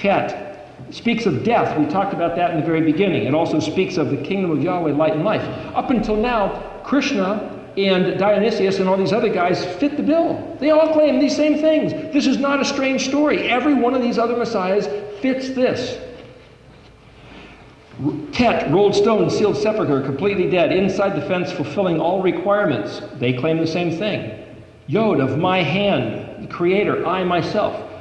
Chet. Speaks of death. We talked about that in the very beginning. It also speaks of the kingdom of Yahweh, light and life. Up until now, Krishna and Dionysius and all these other guys fit the bill. They all claim these same things. This is not a strange story. Every one of these other messiahs fits this. Tet, rolled stone, sealed sepulcher, completely dead, inside the fence, fulfilling all requirements. They claim the same thing. Yod, of my hand, the creator, I myself.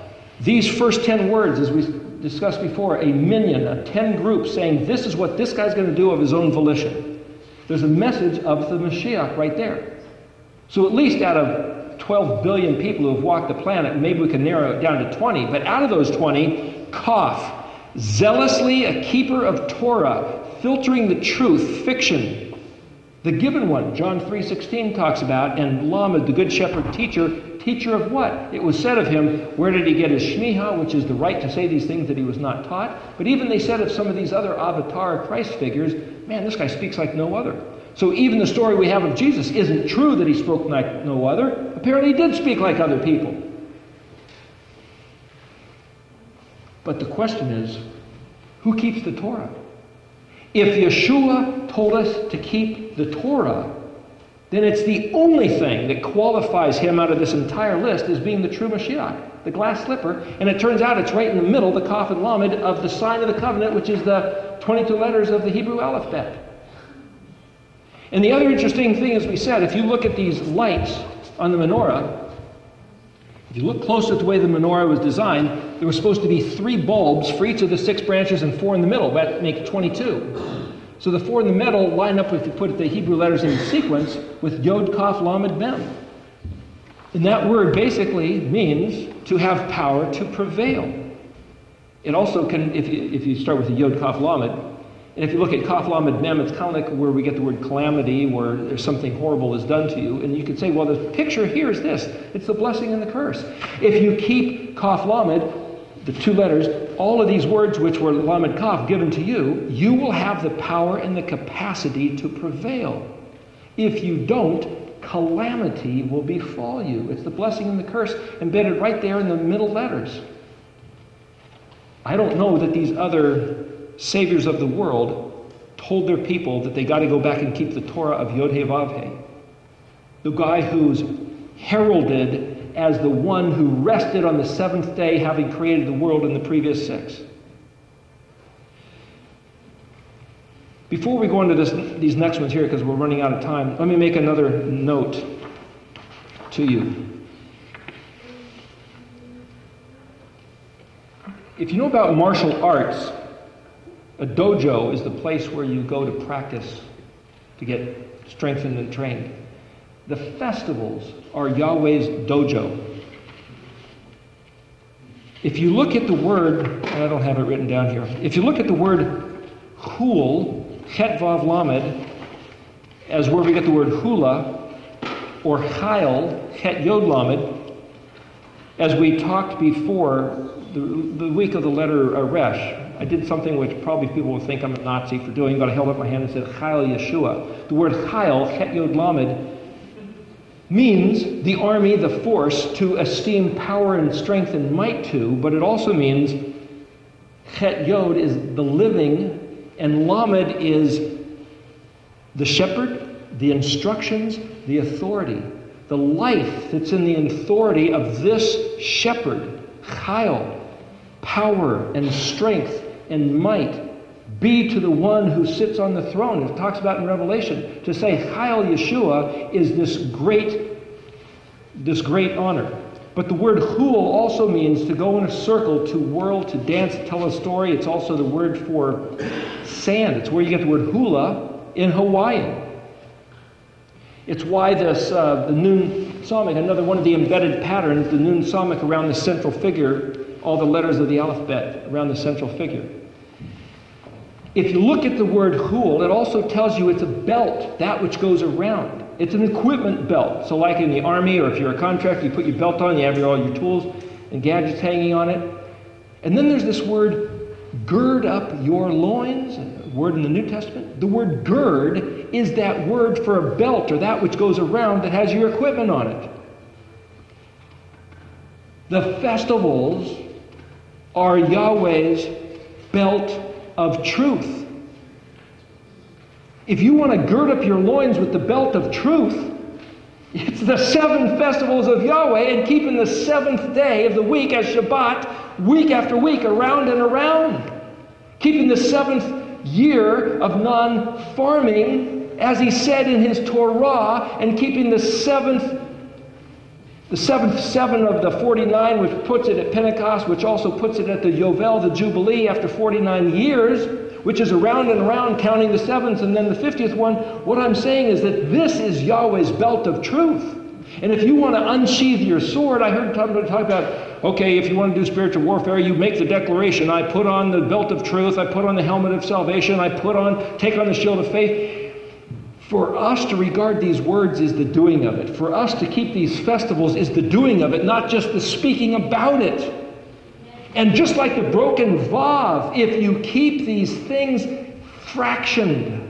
These first 10 words, as we discussed before, a minion, a 10 group saying this is what this guy's going to do of his own volition. There's a message of the Mashiach right there. So at least out of 12 billion people who have walked the planet, maybe we can narrow it down to 20, but out of those 20, Kaf, zealously a keeper of Torah, filtering the truth, fiction. The given one, John 3:16 talks about, and Lamed, the good shepherd teacher of what? It was said of him, where did he get his shmiha, which is the right to say these things that he was not taught? But even they said of some of these other avatar Christ figures, man, this guy speaks like no other. So even the story we have of Jesus isn't true that he spoke like no other. Apparently he did speak like other people. But the question is, who keeps the Torah? If Yeshua told us to keep the Torah, then it's the only thing that qualifies him out of this entire list as being the true Mashiach, the glass slipper. And it turns out it's right in the middle, the Kaf and Lamed, of the sign of the covenant, which is the 22 letters of the Hebrew alphabet. And the other interesting thing, as we said, if you look at these lights on the menorah, if you look close at the way the menorah was designed, there were supposed to be 3 bulbs for each of the 6 branches and 4 in the middle. That makes 22. So the 4 in the middle line up, if you put the Hebrew letters in sequence, with Yod, Kaf, Lamed, Mem. And that word basically means to have power to prevail. It also can, if you start with the Yod, Kaf, Lamed, and if you look at Kaf, Lamed, Mem, it's kind of like where we get the word calamity, where there's something horrible is done to you. And you could say, well, the picture here is this. It's the blessing and the curse. If you keep Kaf, Lamed, the 2 letters, all of these words which were Lamed, Kaf given to you, you will have the power and the capacity to prevail. If you don't, calamity will befall you. It's the blessing and the curse embedded right there in the middle letters. I don't know that these other saviors of the world told their people that they got to go back and keep the Torah of Yod He Vav He. The guy who's heralded as the one who rested on the 7th day, having created the world in the previous 6. Before we go into these next ones here, because we're running out of time, let me make another note to you. If you know about martial arts, a dojo is the place where you go to practice, to get strengthened and trained. The festivals are Yahweh's dojo. If you look at the word, and I don't have it written down here, if you look at the word hul, chet vav lamed, as where we get the word hula, or chayil, chet yod lamed, as we talked before, the week of the letter resh, I did something which probably people will think I'm a Nazi for doing, but I held up my hand and said, Chayil Yeshua. The word Chayil, Chet Yod Lamed, means the army, the force, to esteem power and strength and might to, but it also means Chet Yod is the living, and Lamed is the shepherd, the instructions, the authority. The life that's in the authority of this shepherd, Chayil, power and strength and might be to the one who sits on the throne. It talks about in Revelation. To say Chayil Yeshua is this great honor. But the word hul also means to go in a circle, to whirl, to dance, to tell a story. It's also the word for sand. It's where you get the word hula in Hawaiian. It's why this the nun psalmic, another one of the embedded patterns, the nun psalmic around the central figure, all the letters of the alphabet around the central figure. If you look at the word hul, it also tells you it's a belt, that which goes around. It's an equipment belt. So like in the army, or if you're a contractor, you put your belt on, you have all your tools and gadgets hanging on it. And then there's this word, gird up your loins, a word in the New Testament. The word gird is that word for a belt, or that which goes around that has your equipment on it. The festivals are Yahweh's belt of truth. If you want to gird up your loins with the belt of truth, it's the 7 festivals of Yahweh and keeping the 7th day of the week as Shabbat, week after week, around and around. Keeping the 7th year of non-farming, as he said in his Torah, and keeping the seventh 7 of the 49, which puts it at Pentecost, which also puts it at the Yovel, the Jubilee, after 49 years, which is around and around counting the 7th, and then the 50th one. What I'm saying is that this is Yahweh's belt of truth. And if you want to unsheath your sword, I heard somebody talk about, okay, if you want to do spiritual warfare, you make the declaration, I put on the belt of truth, I put on the helmet of salvation, take on the shield of faith. For us to regard these words is the doing of it. For us to keep these festivals is the doing of it, not just the speaking about it. And just like the broken vav, if you keep these things fractioned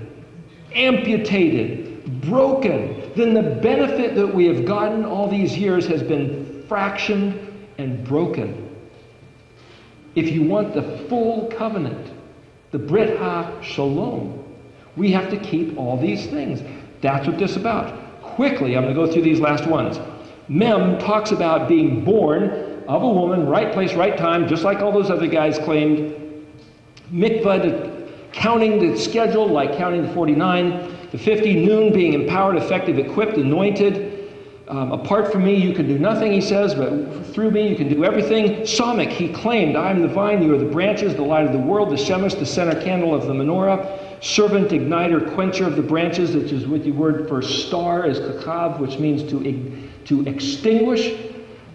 amputated, broken, then the benefit that we have gotten all these years has been fractioned and broken. If you want the full covenant, the Brit Ha-Shalom, we have to keep all these things. That's what this is about. Quickly, I'm going to go through these last ones. Mem talks about being born of a woman, right place, right time, just like all those other guys claimed. Mikvah, counting the schedule, like counting the 49. The 50, noon, being empowered, effective, equipped, anointed. Apart from me, you can do nothing, he says, but through me, you can do everything. Psalmic, he claimed, I am the vine, you are the branches, the light of the world, the shemesh, the center candle of the menorah, servant, igniter, quencher of the branches, which is with the word for star, is kakav, which means to extinguish.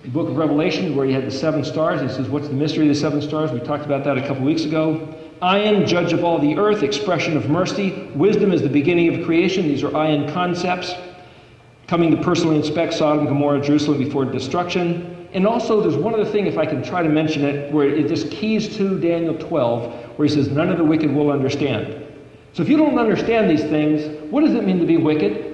The book of Revelation, where he had the 7 stars, he says, what's the mystery of the 7 stars? We talked about that a couple weeks ago. Ayin, judge of all the earth, expression of mercy. Wisdom is the beginning of creation. These are ayin concepts. Coming to personally inspect Sodom, Gomorrah, Jerusalem before destruction. And also there's one other thing, if I can try to mention it, where it just keys to Daniel 12, where he says, none of the wicked will understand. So if you don't understand these things, what does it mean to be wicked?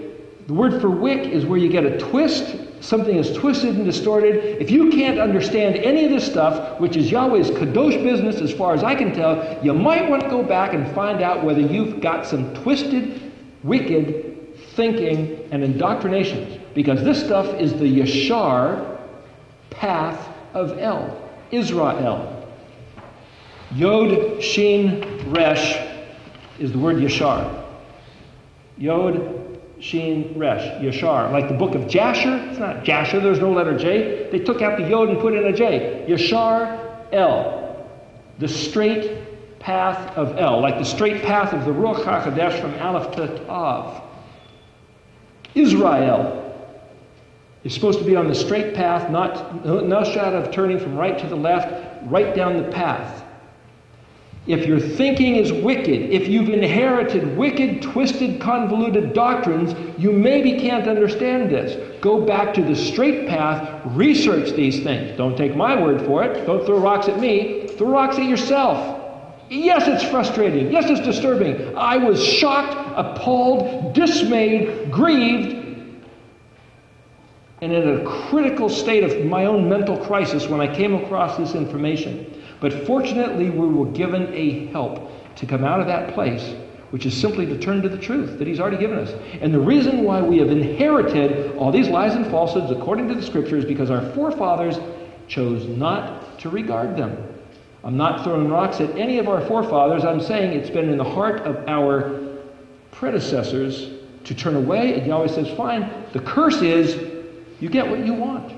The word for wick is where you get a twist, something is twisted and distorted. If you can't understand any of this stuff, which is Yahweh's kadosh business as far as I can tell, you might want to go back and find out whether you've got some twisted, wicked thinking and indoctrinations, because this stuff is the Yashar path of El, Israel. Yod, Shin, Resh is the word Yashar. Yod, Shin, Resh, Yashar. Like the book of Jasher, it's not Jasher, there's no letter J. They took out the Yod and put in a J. Yashar, El, the straight path of El, like the straight path of the Ruach HaKodesh from Aleph to Tav. Israel is supposed to be on the straight path, no shadow of turning from right to the left, right down the path. If your thinking is wicked, if you've inherited wicked, twisted, convoluted doctrines, you maybe can't understand this. Go back to the straight path, research these things. Don't take my word for it. Don't throw rocks at me. Throw rocks at yourself. Yes, it's frustrating. Yes, it's disturbing. I was shocked, appalled, dismayed, grieved, and in a critical state of my own mental crisis when I came across this information. But fortunately, we were given a help to come out of that place, which is simply to turn to the truth that he's already given us. And the reason why we have inherited all these lies and falsehoods according to the scripture is because our forefathers chose not to regard them. I'm not throwing rocks at any of our forefathers. I'm saying it's been in the heart of our predecessors to turn away, and Yahweh says, fine. The curse is you get what you want.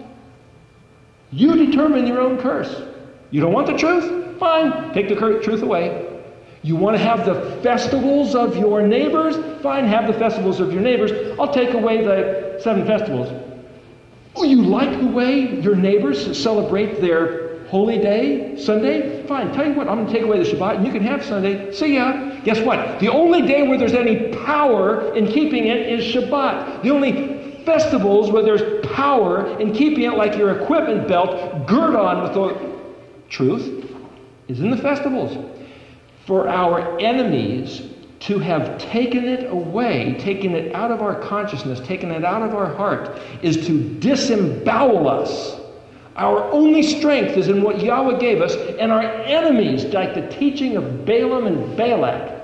You determine your own curse. You don't want the truth? Fine, take the truth away. You want to have the festivals of your neighbors? Fine, have the festivals of your neighbors. I'll take away the 7 festivals. Oh, you like the way your neighbors celebrate their holy day, Sunday? Fine, tell you what, I'm going to take away the Shabbat and you can have Sunday. See ya. Guess what? The only day where there's any power in keeping it is Shabbat. The only festivals where there's power in keeping it like your equipment belt, gird on with the truth, is in the festivals. For our enemies to have taken it away, taken it out of our consciousness, taken it out of our heart, is to disembowel us. Our only strength is in what Yahweh gave us, and our enemies, like the teaching of Balaam and Balak,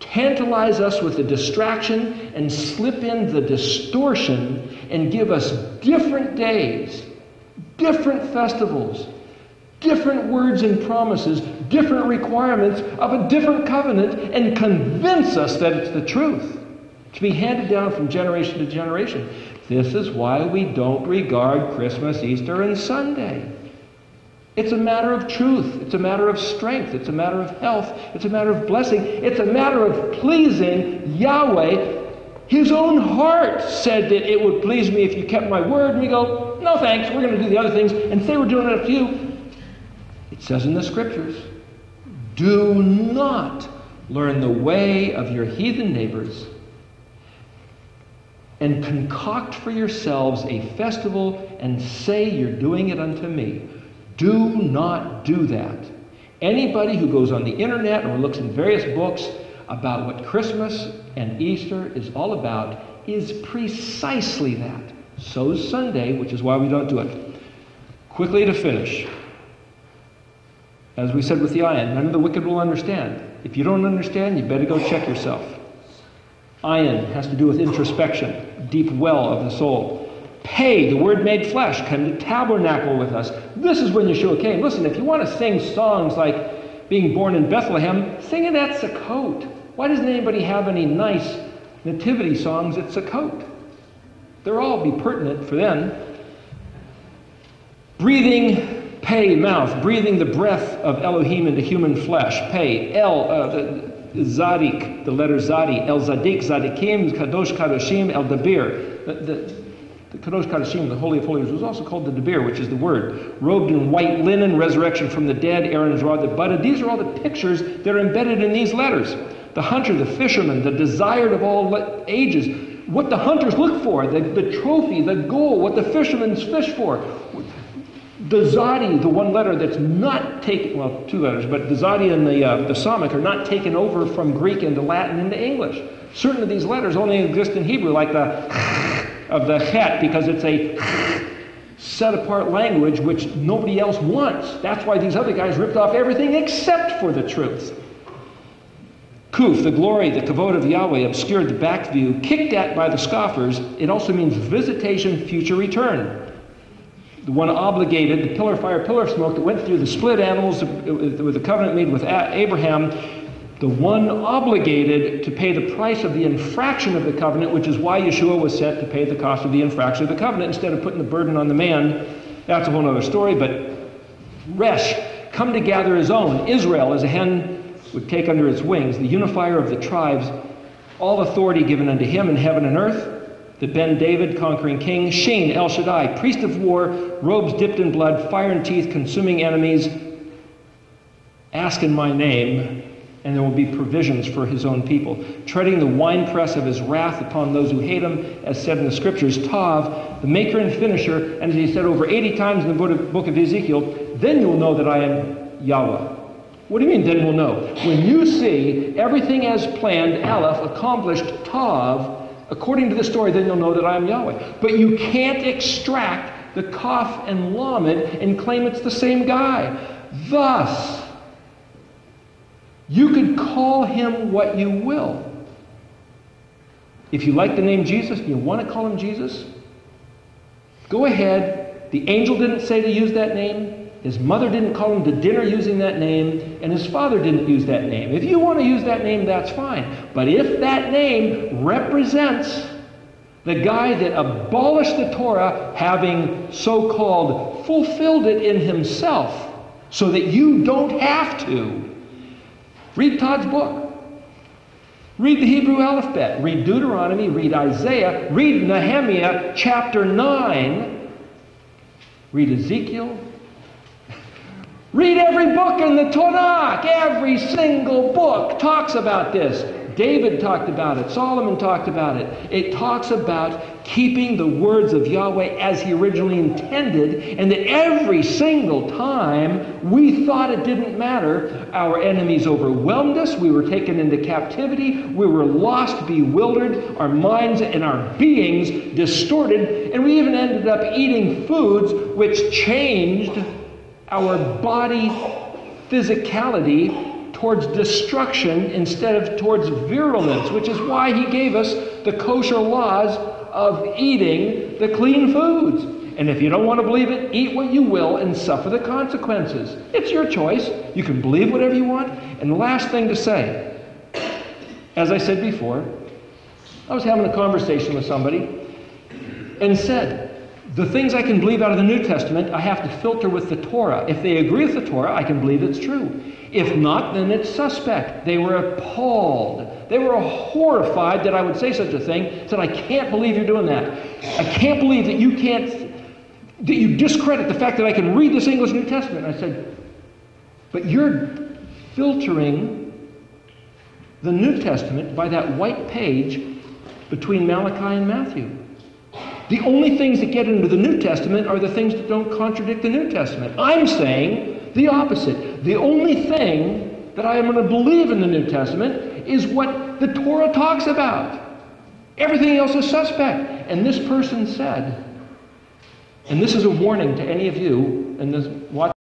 tantalize us with the distraction and slip in the distortion and give us different days, different festivals, different words and promises, different requirements of a different covenant, and convince us that it's the truth, to be handed down from generation to generation. This is why we don't regard Christmas, Easter, and Sunday. It's a matter of truth. It's a matter of strength. It's a matter of health. It's a matter of blessing. It's a matter of pleasing Yahweh. His own heart said that it would please me if you kept my word. And we go, no thanks, we're going to do the other things and say we're doing it for you. It says in the scriptures, do not learn the way of your heathen neighbors and concoct for yourselves a festival and say you're doing it unto me. Do not do that. Anybody who goes on the internet or looks in various books about what Christmas and Easter is all about is precisely that. So's Sunday, which is why we don't do it. Quickly to finish. As we said with the iron, none of the wicked will understand. If you don't understand, you better go check yourself. Iron has to do with introspection, deep well of the soul. Pei, the Word made flesh, come to tabernacle with us. This is when Yeshua came. Listen, if you want to sing songs like being born in Bethlehem, sing it at Sukkot. Why doesn't anybody have any nice nativity songs at Sukkot? They'll all be pertinent for then. Breathing, Pei, mouth, breathing the breath of Elohim into human flesh. Pei, Zadik, the letter Zadi, El Zadik, Zadikim, Kadosh Kadoshim, El Dabir. The Kadosh Kadoshim, the Holy of Holies, was also called the Dabir, which is the Word. Robed in white linen, resurrection from the dead, Aaron's rod that budded. These are all the pictures that are embedded in these letters. The hunter, the fisherman, the desired of all ages. What the hunters look for, the trophy, the goal, what the fishermen fish for. The Zadi, the one letter that's not taken, well, two letters, but the Zadi and the Samic are not taken over from Greek into Latin into English. Certain of these letters only exist in Hebrew, like the of the Het, because it's a set-apart language which nobody else wants. That's why these other guys ripped off everything except for the truth. Kuf, the glory, the kavod of Yahweh, obscured the back view, kicked at by the scoffers. It also means visitation, future return. The one obligated, the pillar of fire, pillar of smoke that went through the split animals with the covenant made with Abraham, the one obligated to pay the price of the infraction of the covenant, which is why Yeshua was sent to pay the cost of the infraction of the covenant instead of putting the burden on the man. That's a whole other story, but Resh, come to gather his own. Israel, as a hen would take under its wings, the unifier of the tribes, all authority given unto him in heaven and earth. The Ben David, conquering king. Shin, El Shaddai, priest of war, robes dipped in blood, fire and teeth, consuming enemies. Ask in my name, and there will be provisions for his own people. Treading the winepress of his wrath upon those who hate him, as said in the scriptures. Tav, the maker and finisher, and as he said over 80 times in the book of Ezekiel, then you'll know that I am Yahweh. What do you mean, then we'll know? When you see everything as planned, Aleph, accomplished, Tav, according to the story, then you'll know that I am Yahweh. But you can't extract the Kaf and Lamed and claim it's the same guy. Thus, you could call him what you will. If you like the name Jesus and you want to call him Jesus, go ahead. The angel didn't say to use that name. His mother didn't call him to dinner using that name, and his father didn't use that name. If you want to use that name, that's fine. But if that name represents the guy that abolished the Torah, having so-called fulfilled it in himself, so that you don't have to, read Todd's book. Read the Hebrew alphabet. Read Deuteronomy. Read Isaiah. Read Nehemiah chapter 9. Read Ezekiel. Read every book in the Tanakh. Every single book talks about this. David talked about it. Solomon talked about it. It talks about keeping the words of Yahweh as he originally intended, and that every single time we thought it didn't matter, our enemies overwhelmed us, we were taken into captivity, we were lost, bewildered, our minds and our beings distorted, and we even ended up eating foods which changed our body physicality towards destruction instead of towards virulence, which is why he gave us the kosher laws of eating the clean foods. And if you don't want to believe it, eat what you will and suffer the consequences. It's your choice. You can believe whatever you want. And the last thing to say, as I said before, I was having a conversation with somebody and said, the things I can believe out of the New Testament, I have to filter with the Torah. If they agree with the Torah, I can believe it's true. If not, then it's suspect. They were appalled. They were horrified that I would say such a thing. Said, I can't believe you're doing that. I can't believe that you discredit the fact that I can read this English New Testament. I said, but you're filtering the New Testament by that white page between Malachi and Matthew. The only things that get into the New Testament are the things that don't contradict the New Testament. I'm saying the opposite. The only thing that I am going to believe in the New Testament is what the Torah talks about. Everything else is suspect. And this person said, and this is a warning to any of you, and this, watch